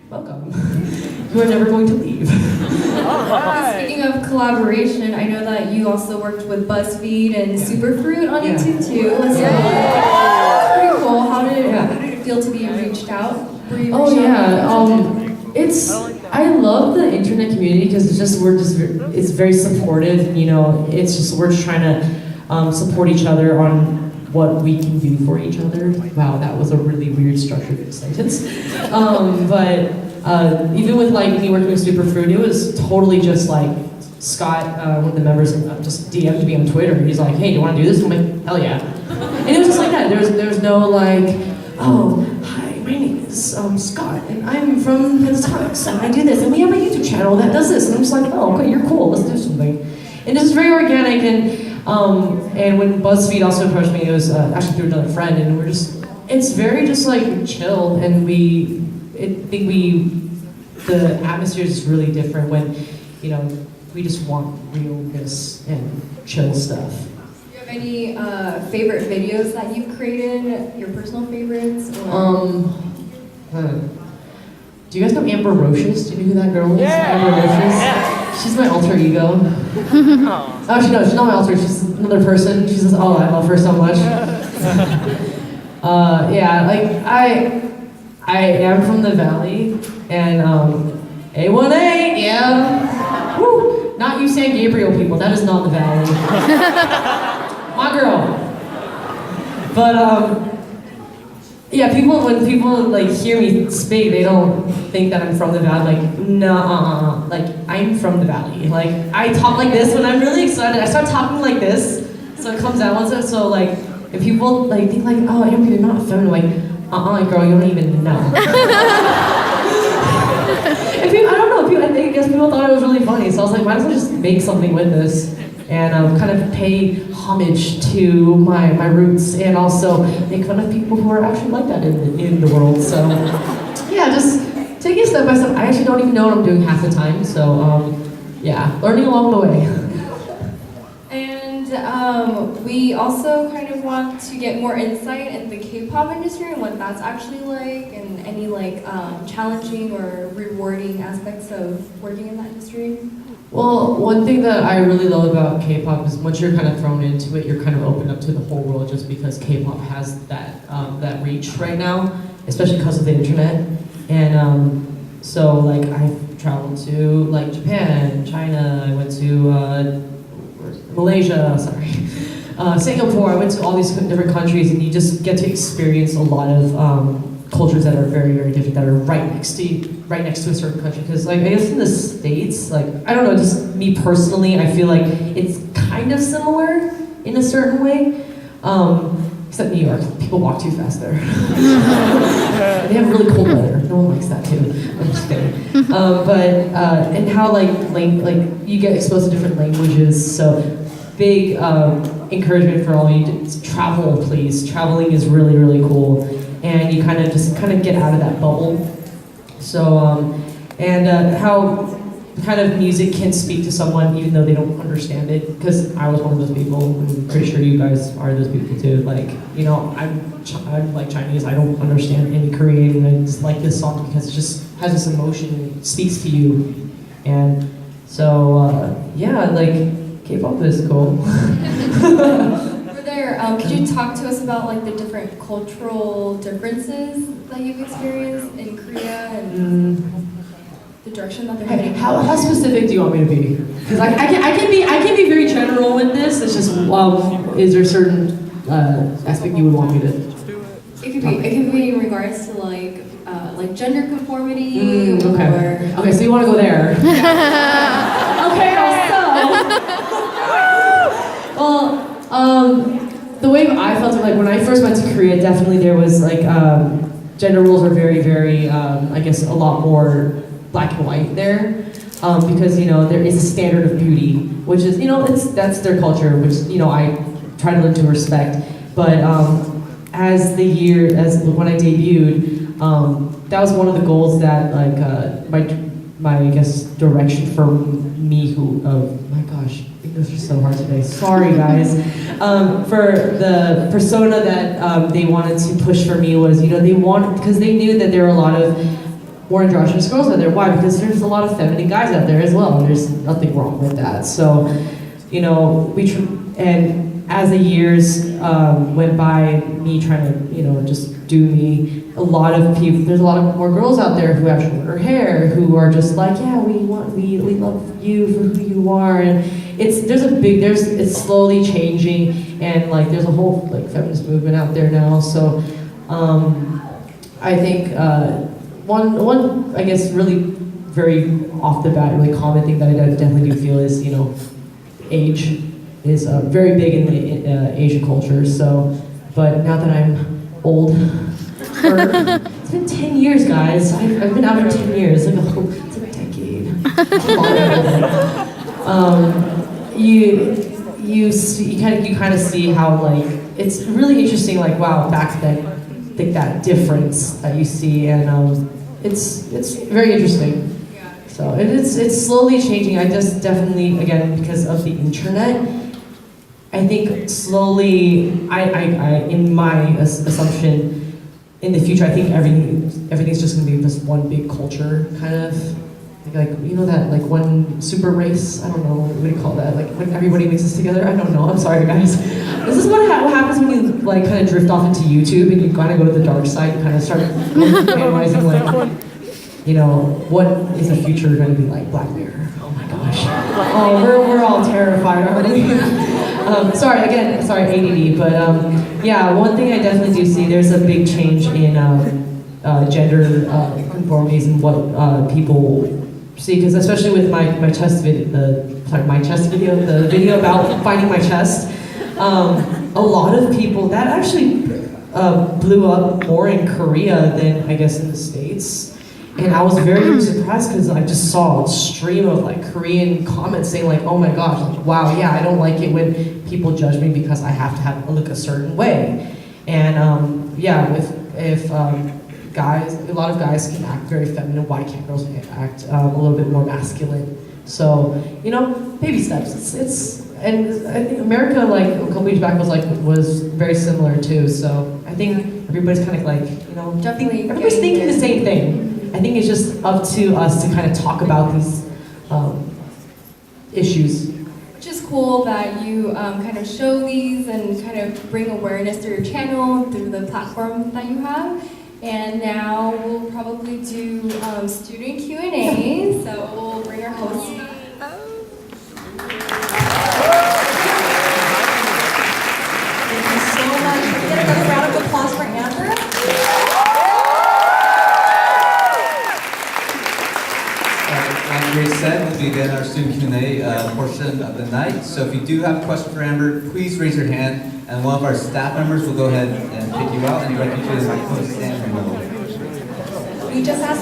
welcome. You are never going to leave. Speaking of collaboration, I know that you also worked with BuzzFeed and Superfruit on YouTube too. So that's pretty cool. How did it feel to be reached out? Were you reached out? I love the internet community because it's very supportive. You know, we're just trying to support each other on what we can do for each other. Wow, that was a really weird structured sentence. But even with like me working with Superfruit, it was totally just like Scott, one of the members, just DM'd me on Twitter. And he's like, "Hey, do you want to do this?" I'm like, "Hell yeah!" And it was just like that. There's no like, "Oh, hi, my name is Scott, and I'm from Pentatonics, and I do this, and we have a YouTube channel that does this." And I'm just like, "Oh, okay, you're cool. Let's do something." And it's very organic, and when BuzzFeed also approached me, it was actually through another friend, and it's very just like chill, and the atmosphere is really different when, you know, we just want realness and chill stuff. Do you have any favorite videos that you've created? Your personal favorites? Do you guys know Amber Roches? Do you know who that girl is? Amber Roches? Yeah. She's my alter ego. Actually, no, she's not my alter. She's another person. She says, "Oh, I love her so much." Yeah, like I am from the Valley, and A18, yeah. Woo! Not you San Gabriel people. That is not the Valley. My girl. But yeah, when people like hear me speak, they don't think that I'm from the Valley. Like, no, like I'm from the Valley. Like I talk like this when I'm really excited. I start talking like this, so it comes out once. So like, if people like think like, "Oh, Amber, you're not feminine," like, girl, you don't even know. I guess people thought it was really funny, so I was like, might as well just make something with this and kind of pay homage to my roots and also make fun of people who are actually like that in the world. So yeah, just taking it step by step. I actually don't even know what I'm doing half the time, so yeah, learning along the way. And we also kind of want to get more insight in the K-pop industry and what that's actually like, and any like challenging or rewarding aspects of working in that industry. Well, one thing that I really love about K-pop is once you're kind of thrown into it, you're kind of open up to the whole world just because K-pop has that reach right now, especially because of the internet. And so like I've traveled to like Japan, China, I went to Malaysia, Singapore. I went to all these different countries, and you just get to experience a lot of cultures that are very, very different, that are right next to a certain country. Because like I guess in the States, like I don't know, just me personally, I feel like it's kind of similar in a certain way. Except New York, people walk too fast there. They have really cold weather. No one likes that too. I'm just kidding. And how like you get exposed to different languages. So big encouragement for all of you to travel, please. Traveling is really, really cool, and you kind of get out of that bubble. So how kind of music can speak to someone even though they don't understand it, because I was one of those people. I'm pretty sure you guys are those people too. Like, you know, I'm like Chinese. I don't understand any Korean, and I just like this song because it just has this emotion and it speaks to you. And so yeah, like K-pop is cool. Could you talk to us about like the different cultural differences that you've experienced in Korea and the direction that they're heading? How specific do you want me to be? Because I can be very general with this. It's just is there a certain aspect you would want me to? It could be in regards to like gender conformity. Okay, so you want to go there? Okay, well, the way I felt it, like when I first went to Korea, definitely there was like gender roles are very, very, I guess, a lot more black and white there, because you know there is a standard of beauty, which is, you know, that's their culture, which, you know, I try to learn to respect. But as when I debuted, that was one of the goals that like my I guess direction for me my gosh, English is so hard today. Sorry guys. For the persona that they wanted to push for me was, you know, because they knew that there were a lot of more androgynous girls out there. Why? Because there's a lot of feminine guys out there as well, and there's nothing wrong with that. So, you know, and as the years went by, me trying to, you know, just do me, there's a lot of more girls out there who have shorter hair, who are just like, yeah, we love you for who you are, and it's slowly changing, and like there's a whole like feminist movement out there now. So I think one I guess really very off the bat really common thing that I definitely do feel is, you know, age is very big in the Asian culture. So, but now that I'm old, it's been 10 years, guys. I've been out for 10 years. It's a decade. You kind of see how like it's really interesting. Like wow, back then, like that difference that you see, and it's very interesting. So it's slowly changing. I just definitely, again, because of the internet, I think slowly, I in my assumption, in the future, I think everything's just gonna be this one big culture, kind of, like you know that like one super race. I don't know what do you call that? Like when everybody mixes together. I don't know. I'm sorry, guys. This is what happens when you like kind of drift off into YouTube and you kind of go to the dark side. You kind of start analyzing like, you know, what is the future going to be like? Black Mirror. Oh my gosh. Oh, we're all terrified, aren't we? Sorry, ADD, but yeah, one thing I definitely do see, there's a big change in gender conformities and what people see, because especially with my chest video, the video about finding my chest, a lot of people, that actually blew up more in Korea than I guess in the States. And I was very surprised because I just saw a stream of like Korean comments saying like, oh my gosh, like, wow, yeah, I don't like it when people judge me because I have to look a certain way. And yeah, if guys, a lot of guys can act very feminine, why can't girls act a little bit more masculine? So, you know, baby steps. And I think America, like a couple years back, was very similar too. So I think everybody's kind of like, you know, everybody's thinking the same thing. I think it's just up to us to kind of talk about these issues. Which is cool that you kind of show these and kind of bring awareness through your channel, through the platform that you have. And now we'll probably do student Q&A, so we'll bring our host. Thank you so much. Can we get another round of applause for Amber? Like Grace said, we'll begin our student Q&A portion of the night. So if you do have a question for Amber, please raise your hand, and one of our staff members will go ahead and pick you out and direct you to the stand room. We just asked